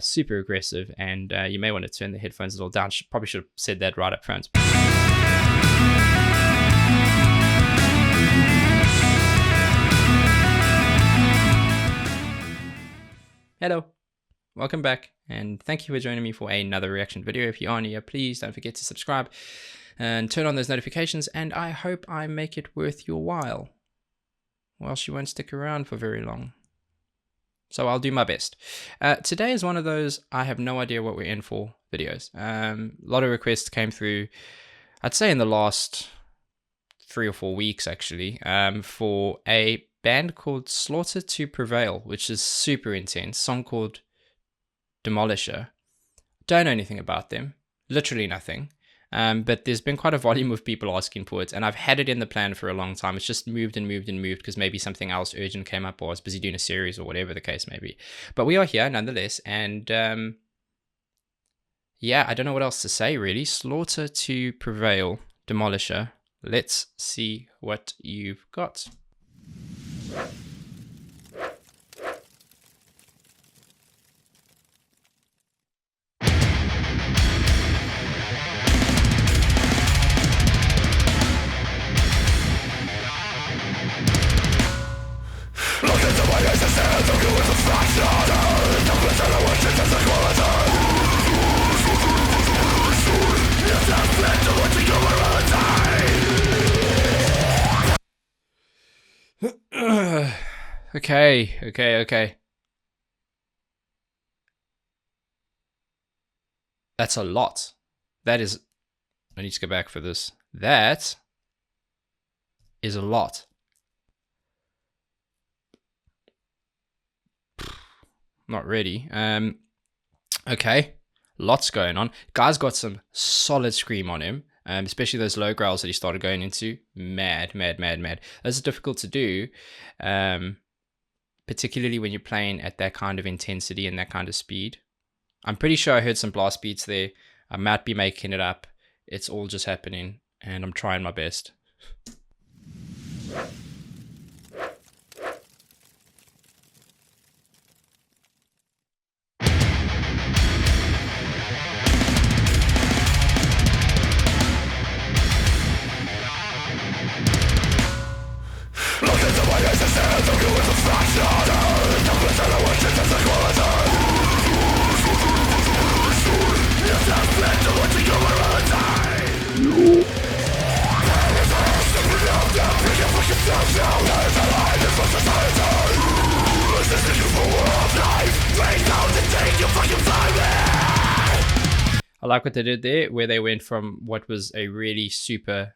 super aggressive, and you may want to turn the headphones a little down. Probably should have said that right up front. Hello, welcome back, and thank you for joining me for another reaction video. If you are new here, please don't forget to subscribe and turn on those notifications, and I hope I make it worth your while. Or else you won't stick around for very long. So I'll do my best. Today is one of those I have no idea what we're in for videos. A lot of requests came through, I'd say in the last 3 or 4 weeks actually, for a band called Slaughter to Prevail, which is super intense. Song called Demolisher. Don't know anything about them, literally nothing. But there's been quite a volume of people asking for it, and I've had it in the plan for a long time. It's just moved and moved and moved because maybe something else urgent came up, or I was busy doing a series, or whatever the case may be. But we are here nonetheless, and yeah, I don't know what else to say really. Slaughter to Prevail, Demolisher. Let's see what you've got. Okay. That's a lot. That is, I need to go back for this. That is a lot. Not ready. Okay, lots going on. Guy's got some solid scream on him. Especially those low growls that he started going into. Mad. Those are difficult to do, particularly when you're playing at that kind of intensity and that kind of speed. I'm pretty sure I heard some blast beats there. I might be making it up. It's all just happening, and I'm trying my best. I like what they did there, where they went from what was a really super,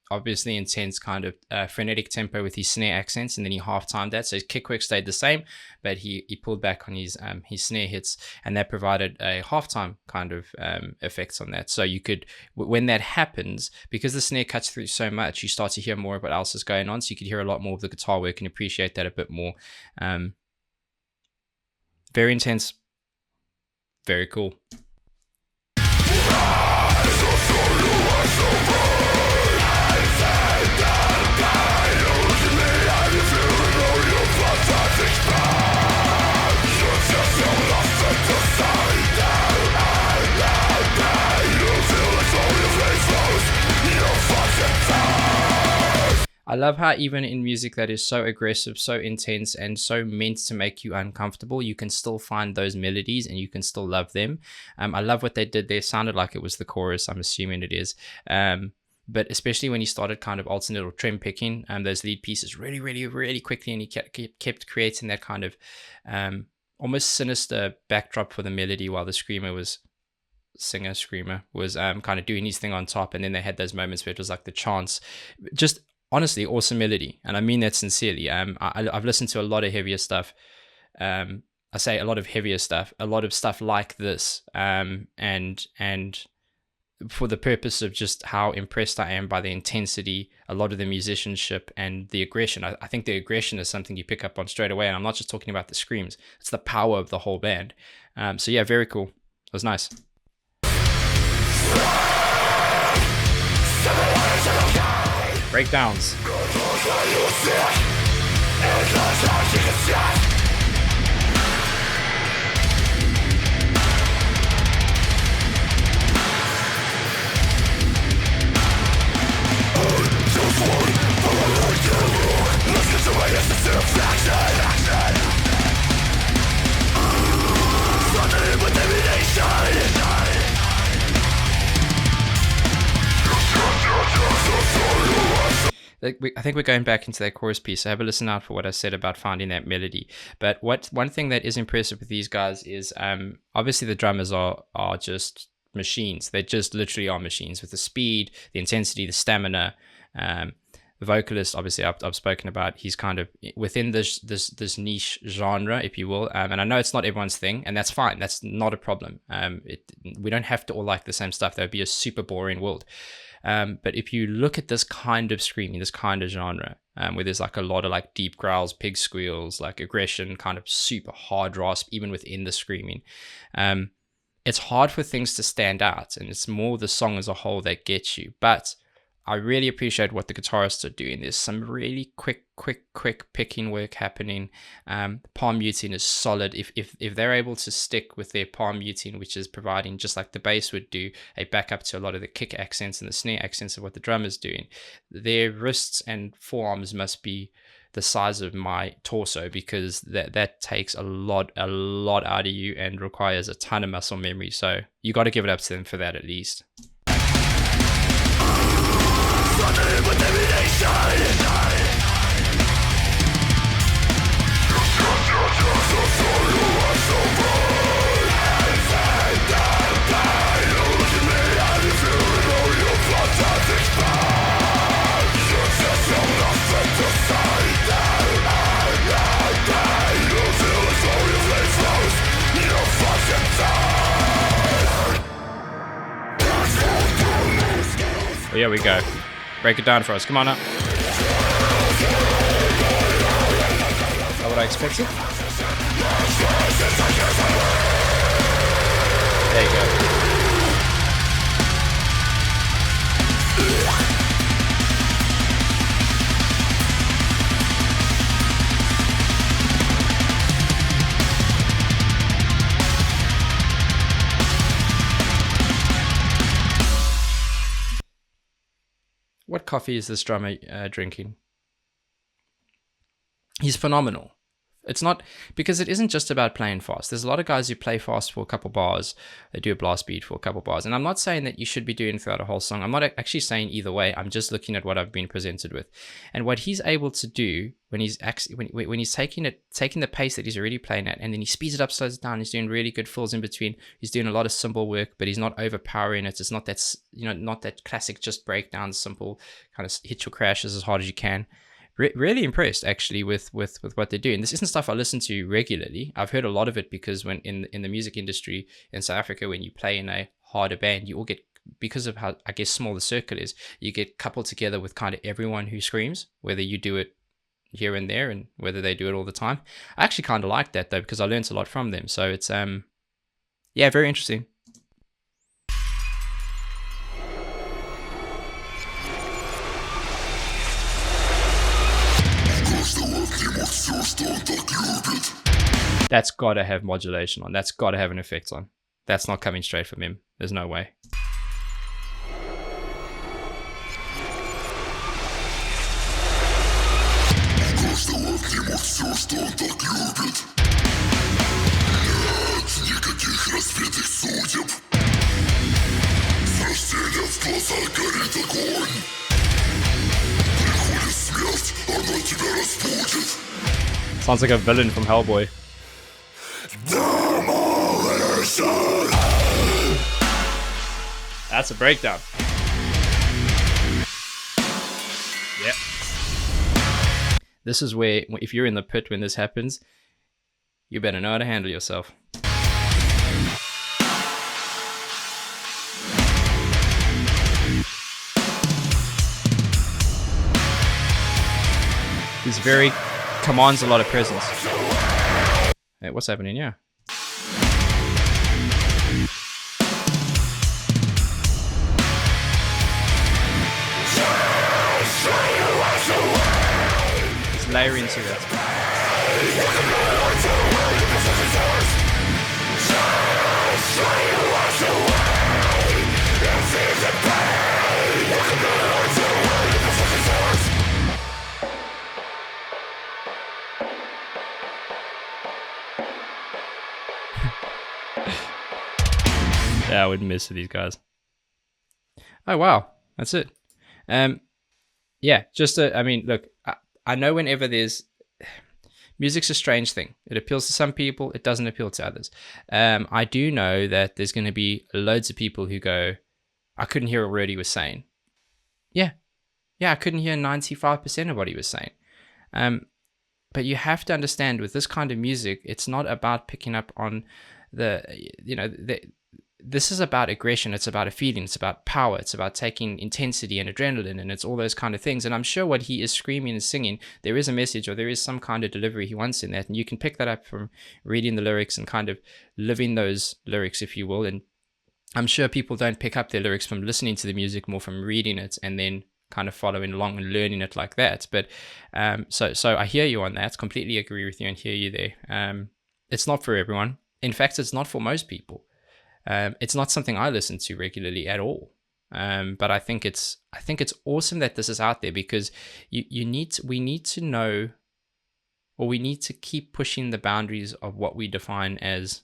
obviously intense kind of frenetic tempo with his snare accents, and then he half-timed that. So his kick work stayed the same, but he pulled back on his snare hits, and that provided a half-time kind of effects on that. So you could, when that happens, because the snare cuts through so much, you start to hear more of what else is going on. So you could hear a lot more of the guitar work and appreciate that a bit more. Very intense, very cool. I love how even in music that is so aggressive, so intense, and so meant to make you uncomfortable, you can still find those melodies and you can still love them. I love what they did there. Sounded like it was the chorus. I'm assuming it is. But especially when he started kind of alternate or trem picking those lead pieces really quickly, and he kept creating that kind of almost sinister backdrop for the melody while the screamer was kind of doing his thing on top. And then they had those moments where it was like the chants. Just honestly, awesome melody, and I mean that sincerely. I've listened to a lot of heavier stuff. I say a lot of heavier stuff, a lot of stuff like this, and for the purpose of just how impressed I am by the intensity, a lot of the musicianship, and the aggression. I think the aggression is something you pick up on straight away, and I'm not just talking about the screams. It's the power of the whole band. So yeah, very cool. It was nice. Breakdowns. I think we're going back into that chorus piece. So have a listen out for what I said about finding that melody. But one thing that is impressive with these guys is obviously the drummers are just machines. They just literally are machines with the speed, the intensity, the stamina. The vocalist, obviously, I've spoken about. He's kind of within this niche genre, if you will. And I know it's not everyone's thing, and that's fine. That's not a problem. We don't have to all like the same stuff. That would be a super boring world. But if you look at this kind of screaming, this kind of genre, where there's like a lot of like deep growls, pig squeals, like aggression, kind of super hard rasp, even within the screaming, it's hard for things to stand out, and it's more the song as a whole that gets you. But I really appreciate what the guitarists are doing. There's some really quick picking work happening. Palm muting is solid. If they're able to stick with their palm muting, which is providing, just like the bass would do, a backup to a lot of the kick accents and the snare accents of what the drummer's doing, their wrists and forearms must be the size of my torso, because that takes a lot out of you and requires a ton of muscle memory. So you got to give it up to them for that at least. Well, here we go. Break it down for us. Come on up. Is that what I expected? There you go. What coffee is this drummer drinking? He's phenomenal. It's not, because it isn't just about playing fast. There's a lot of guys who play fast for a couple bars. They do a blast beat for a couple bars. And I'm not saying that you should be doing throughout a whole song. I'm not actually saying either way. I'm just looking at what I've been presented with. And what he's able to do when he's actually, when he's taking the pace that he's already playing at, and then he speeds it up, slows it down, he's doing really good fills in between. He's doing a lot of cymbal work, but he's not overpowering it. It's not that, not that classic just breakdown, simple kind of hit your crashes as hard as you can. Really impressed actually with what they're doing. This isn't stuff I listen to regularly. I've heard a lot of it because when in the music industry in South Africa, when you play in a harder band, you all get, because of how, I guess, small the circle is, you get coupled together with kind of everyone who screams, whether you do it here and there and whether they do it all the time. I actually kind of like that though, because I learned a lot from them. So it's yeah, very interesting. That's gotta have modulation on. That's gotta have an effect on. That's not coming straight from him. There's no way. Sounds like a villain from Hellboy. Demolisher. That's a breakdown. Yep. This is where, if you're in the pit when this happens, you better know how to handle yourself. He's very, commands a lot of presence. Hey, what's happening here? Let's layer into that. Yeah, I would miss these guys. Oh wow, that's it. Yeah, I mean, look, I know whenever there's music's a strange thing. It appeals to some people, it doesn't appeal to others. I do know that there's going to be loads of people who go, I couldn't hear a word he was saying. Yeah, yeah, I couldn't hear 95% of what he was saying. But you have to understand with this kind of music, it's not about picking up on this is about aggression. It's about a feeling. It's about power. It's about taking intensity and adrenaline, and it's all those kind of things. And I'm sure what he is screaming and singing, there is a message or there is some kind of delivery he wants in that. And you can pick that up from reading the lyrics and kind of living those lyrics, if you will. And I'm sure people don't pick up their lyrics from listening to the music, more from reading it and then kind of following along and learning it like that. But so I hear you on that. Completely agree with you and hear you there. It's not for everyone. In fact, it's not for most people. It's not something I listen to regularly at all. But I think it's awesome that this is out there, because we need to know, or we need to keep pushing the boundaries of what we define as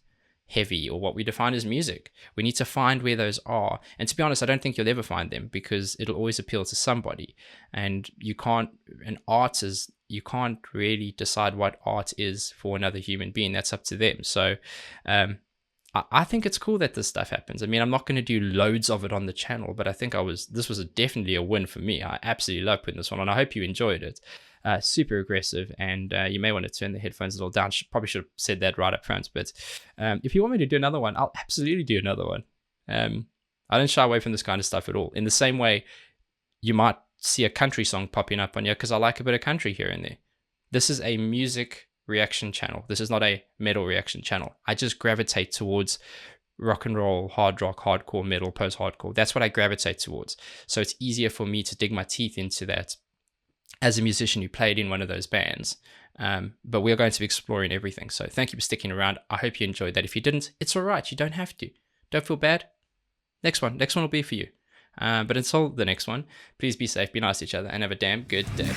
heavy or what we define as music. We need to find where those are. And to be honest, I don't think you'll ever find them, because it'll always appeal to somebody. And you can't really decide what art is for another human being. That's up to them. So I think it's cool that this stuff happens. I mean, I'm not going to do loads of it on the channel, but I think this was definitely a win for me. I absolutely love putting this one on. I hope you enjoyed it. Super aggressive, and you may want to turn the headphones a little down. Probably should have said that right up front, but if you want me to do another one, I'll absolutely do another one. I don't shy away from this kind of stuff at all. In the same way, you might see a country song popping up on you because I like a bit of country here and there. This is a music reaction channel. This is not a metal reaction channel. I just gravitate towards rock and roll, hard rock, hardcore, metal, post-hardcore. That's what I gravitate towards. So it's easier for me to dig my teeth into that as a musician who played in one of those bands. But we're going to be exploring everything. So thank you for sticking around. I hope you enjoyed that. If you didn't, it's all right. You don't have to. Don't feel bad. Next one will be for you. But until the next one, please be safe, be nice to each other, and have a damn good day.